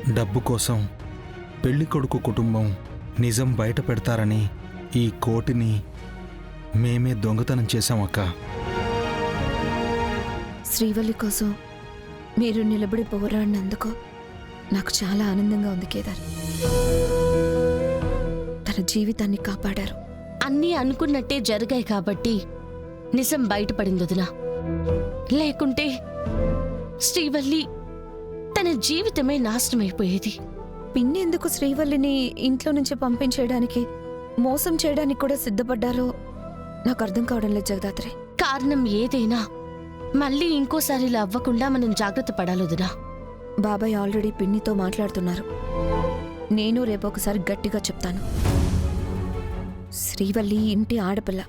డబ్బు కోసం పెళ్లి కొడుకు కుటుంబం నిజం బయట పెడతారని ఈ కోటిని మేమే దొంగతనం చేశామక్క. శ్రీవల్లి కోసం మీరు నిలబడి పోరాడినందుకు నాకు చాలా ఆనందంగా ఉంది కేదార్. తన జీవితాన్ని కాపాడారు. అన్నీ అనుకున్నట్టే జరిగాయి కాబట్టి నిజం బయటపడింది వదినా. లేకుంటే శ్రీవల్లి తన జీవితమే నాశనమైపోయేది. పిన్ని ఎందుకు శ్రీవల్లిని ఇంట్లో నుంచి పంపించేయడానికి, మోసం చేయడానికి కూడా సిద్ధపడ్డారో నాకు అర్థం కావడం లేదు జగదాత్రి. కారణం ఏదైనా మళ్ళీ ఇంకోసారి ఇలా అవ్వకుండా మనం జాగ్రత్త పడాలొదినా. బాబాయ్ ఆల్రెడీ పిన్నితో మాట్లాడుతున్నారు. నేను రేపు ఒకసారి గట్టిగా చెప్తాను. శ్రీవల్లి ఇంటి ఆడపిల్ల.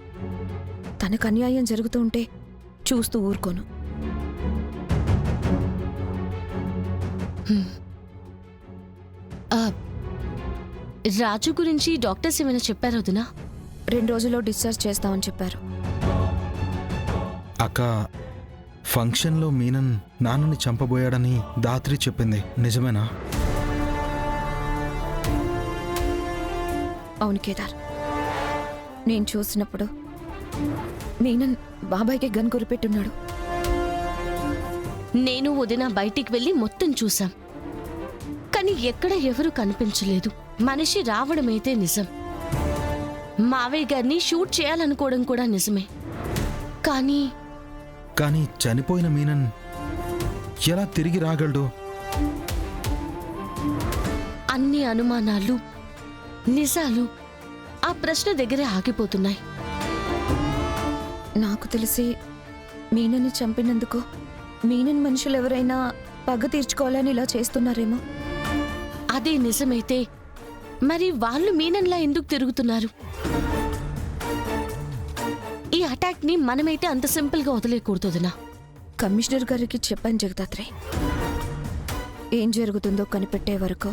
తనకు అన్యాయం జరుగుతూ ఉంటే చూస్తూ ఊరుకోను. రాజు గురించి డాక్టర్స్ ఏమైనా చెప్పారు వదినా? 2 రోజుల్లో డిశ్చార్జ్ చేస్తామని చెప్పారు. అక్క, ఫంక్షన్లో మీనన్ నాన్నని చంపబోయాడని దాత్రి చెప్పింది నిజమేనా? అవును కేదార్, నేను చూసినప్పుడు మీనన్ బాబాయ్కి గన్ గురిపెట్టున్నాడు. నేను వదినా బయటికి వెళ్ళి మొత్తం చూశాం. కానీ ఎక్కడ ఎవరూ కనిపించలేదు. మనిషి రావడమైతే నిజం. మావయ్య గారిని షూట్ చేయాలనుకోవడం కూడా నిజమే. కానీ చనిపోయిన మీనన్ ఎలా తిరిగి రాగలడు? అన్ని అనుమానాలు, నిజాలు ఆ ప్రశ్న దగ్గరే ఆగిపోతున్నాయి. నాకు తెలిసి మీనన్ని చంపినందుకు మీనన్ మనుషులు ఎవరైనా పగ తీర్చుకోవాలని ఇలా చేస్తున్నారేమో. అదే నిజమైతే మరి వాళ్ళు మీనన్లా ఎందుకు తిరుగుతున్నారు? ఈ అటాక్ ని మనమైతే అంత సింపుల్ గా వదిలేకూడదునా? కమిషనర్ గారికి చెప్పాను జగదాత్రి. ఏం జరుగుతుందో కనిపెట్టే వరకు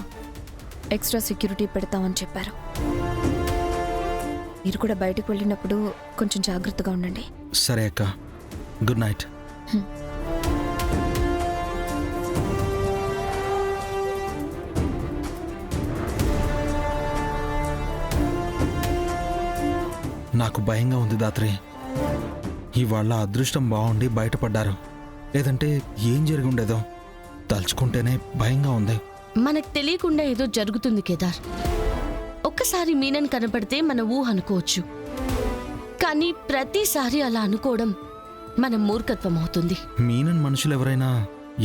ఎక్స్ట్రా సెక్యూరిటీ పెడతామని చెప్పారు. మీరు కూడా బయటకు వెళ్ళినప్పుడు కొంచెం జాగ్రత్తగా ఉండండి. సరే అక్క, గుడ్ నైట్. నాకు భయంగా ఉంది దాత్రి. ఇవాళ అదృష్టం బాగుండి బయటపడ్డారు. లేదంటే ఏం జరిగి ఉండేదో తలుచుకుంటేనే భయంగా ఉంది. మనకు తెలియకుండా ఏదో జరుగుతుంది కేదార్. ఒక్కసారి మీనన్ కనపడితే మన ఊహ అనుకోవచ్చు. కానీ ప్రతిసారి అలా అనుకోవడం మన మూర్ఖత్వం అవుతుంది. మీనన్ మనుషులు ఎవరైనా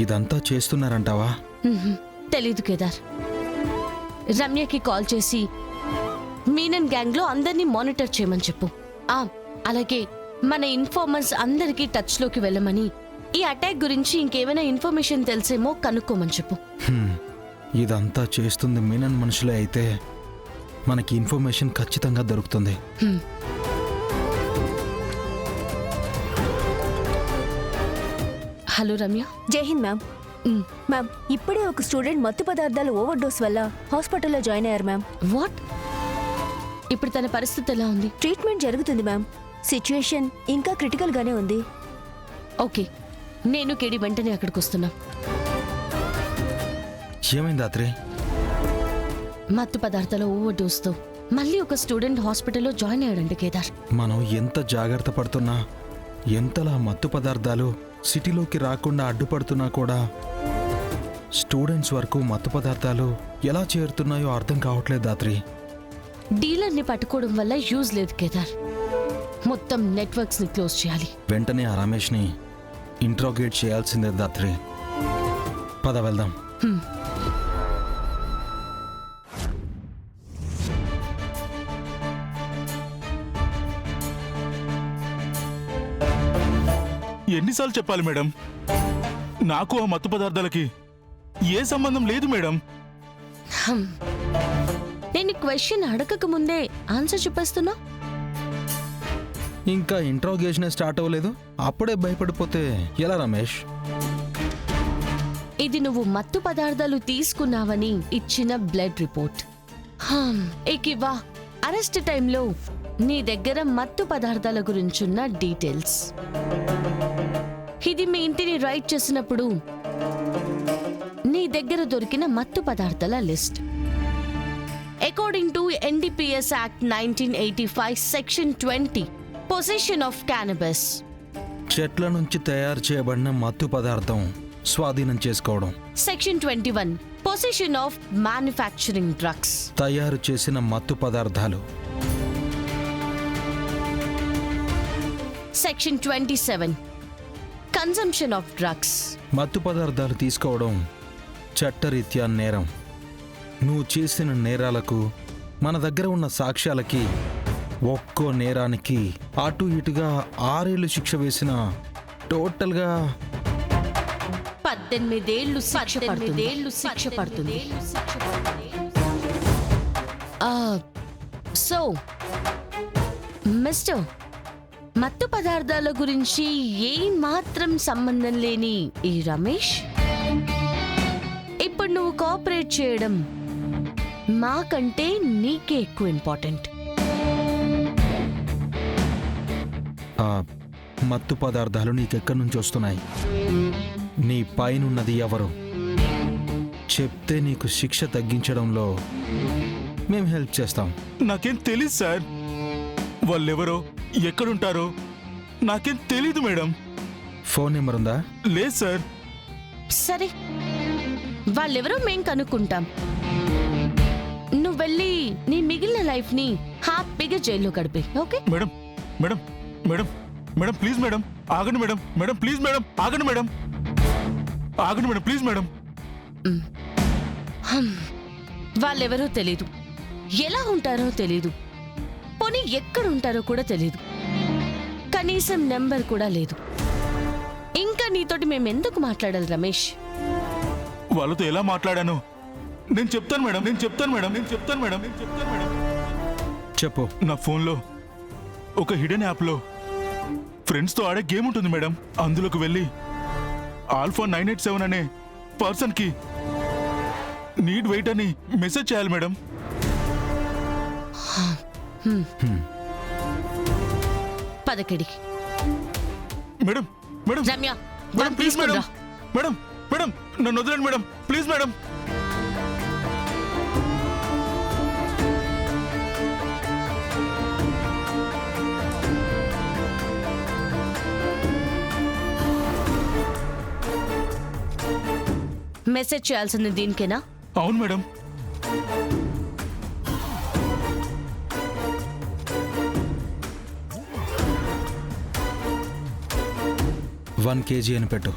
ఇదంతా చేస్తున్నారంటావా? తెలీదు కేదార్. రమ్యకి కాల్ చేసి మీనన్ గ్యాంగ్ లో అందరినీ మానిటర్ చేయమని చెప్పు. అలాగే మన ఇన్ఫార్మర్స్ అందరికీ టచ్ లోకి వెళ్ళమని, ఈ అటాక్ గురించి ఇంకేమైనా ఇన్ఫర్మేషన్ తెలిసేమో కనుక్కోమని చెప్పు. ఇదంతా చేస్తుంది మీనన్ మనుషులే అయితే మనకి ఇన్ఫర్మేషన్ ఖచ్చితంగా దొరుకుతుంది. హలో రమ్య. జై హింద్ మ్యామ్. మ్యామ్, ఇప్పుడే ఒక స్టూడెంట్ మత్తు పదార్థాల ఓవర్ డోస్ వల్ల హాస్పిటల్లో జాయిన్ అయ్యారు మ్యామ్. వాట్? ఇప్పుడు తన పరిస్థితి ఎలా ఉంది? ట్రీట్మెంట్ జరుగుతుంది మ్యామ్. సిచ్యుయేషన్ ఇంకా క్రిటికల్ గానే ఉంది. ఓకే, నేను కేడి వెంటనే అక్కడికి వస్తున్నా. ఏమైంది దాత్రి? మత్తు పదార్థాల ఓవర్ డోస్తో మళ్ళీ ఒక స్టూడెంట్ హాస్పిటల్లో జాయిన్ అయ్యాడంట కేదార్. మనం ఎంత జాగ్రత్త పడుతున్నా, ఎంతలా మత్తు పదార్థాలు సిటీలోకి రాకుండా అడ్డుపడుతున్నా కూడా స్టూడెంట్స్ వరకు మత్తు పదార్థాలు ఎలా చేరుతున్నాయో అర్థం కావట్లేదు దాత్రి. డీలర్ని పట్టుకోవడం వల్ల యూజ్ లేదు కేదార్. మొత్తం నెట్వర్క్స్ ని క్లోజ్ చేయాలి. వెంటనే ఆ రమేష్ని ఇంట్రోగేట్ చేయాల్సిందే దాత్రి. పద వెళ్దాం. ఎన్నిసార్లు చెప్పాలి మేడం? నాకు ఆ మత్తు పదార్థాలకి ఏ సంబంధం లేదు మేడం. నేను క్వశ్చన్ అడగక ముందే ఆన్సర్ చెప్పేస్తున్నా. ఇంకా ఇంట్రోగేషన్ స్టార్ట్ అవ్వలేదు, అప్పుడే భయపడిపోతే ఎలా రమేష్? ఇది నువ్వు మత్తు పదార్థాలు తీసుకున్నావని ఇచ్చిన బ్లడ్ రిపోర్ట్. ఏకివా అరెస్ట్ టైంలో నీ దగ్గర మత్తు పదార్థాల గురించున్న డీటెయిల్స్. ఇది మీ ఇంటిని రైడ్ చేసినప్పుడు నీ దగ్గర దగ్గర దొరికిన మత్తు పదార్థాల list. According to NDPS act 1985 section 20 position of cannabis. చెట్ల నుంచి తయారు చేయబడిన మత్తు పదార్థం స్వాధీనం చేసుకోవడం. Section 21 position of manufacturing drugs. తయారు చేసిన మత్తు పదార్థాలు. Section 27 consumption of drugs. మత్తు పదార్థాలు తీసుకోవడం చట్టరీత్యా నేరం. నువ్వు చేసిన నేరాలకు మన దగ్గర ఉన్న సాక్ష్యాలకి ఒక్కో నేరానికి అటు ఇటుగా 6 ఏళ్ళు శిక్ష వేసిన టోటల్గా 18 ఏళ్ళు శిక్ష పడుతుంది. సో మిస్టర్, మత్తు పదార్థాల గురించి ఏ మాత్రం సంబంధం లేని ఈ రమేష్ ఇప్పుడు నువ్వు కోఆపరేట్ చేయడం మాకంటే నీకే ఎక్కువ ఇంపార్టెంట్. ఆ మత్తు పదార్థాలు నీకెక్కడి నుంచి వస్తున్నాయి? నీ పైనున్నది ఎవరు? చెప్తే నీకు శిక్ష తగ్గించడంలో మేము హెల్ప్ చేస్తాం. నాకేం తెలీదు సార్. వాళ్ళెవరో ఎక్కడుంటారో నాకేం తెలీదు మేడం. ఫోన్ నెంబర్ ఉందా? లేదు సార్. సరే, వాళ్ళెవరో మేం కనుక్కుంటాం. నువ్వు వెళ్ళి నీ మిగిలిన లైఫ్ ని హ్యాపీగా జైల్లో గడిపే. Okay madam madam madam madam please madam ఆగండి మేడం. మేడం ప్లీజ్ మేడం ఆగండి మేడం. ఆగండి మేడం ప్లీజ్ మేడం. వాళ్ళెవరో తెలీదు, ఎలా ఉంటారో తెలీదు, పోనీ ఎక్కడుంటారో కూడా తెలీదు, కనీసం నెంబర్ కూడా లేదు. ఇంకా నీతోటి మేమెందుకు మాట్లాడాలి రమేష్? వాళ్ళతో ఎలా మాట్లాడాను నేను చెప్తాను మేడం. నేను చెప్తాను మేడం. చెప్పు. నా ఫోన్లో ఒక హిడెన్ యాప్లో ఫ్రెండ్స్తో ఆడే గేమ్ ఉంటుంది మేడం. అందులోకి వెళ్ళి ఆల్ఫా 987 అనే పర్సన్కి నీడ్ వెయిట్ అని మెసేజ్ చేయాలి మేడం. పదకెడికి madam madam Ramya, madam please madam. Madam madam నన్ను వదలండి మేడం ప్లీజ్ మేడం. మెసేజ్ చేయాల్సింది దీనికేనా? అవును మేడం. వన్ కేజీ అని పెట్టు.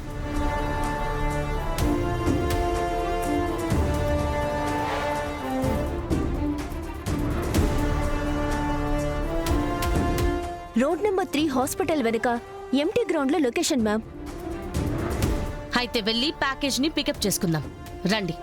రోడ్ నెంబర్ 3 హాస్పిటల్ వెనుక ఎంటీ గ్రౌండ్ లో లొకేషన్ మ్యామ్. అయితే వెళ్ళి ప్యాకేజ్ ని పికప్ చేసుకుందాం రండి.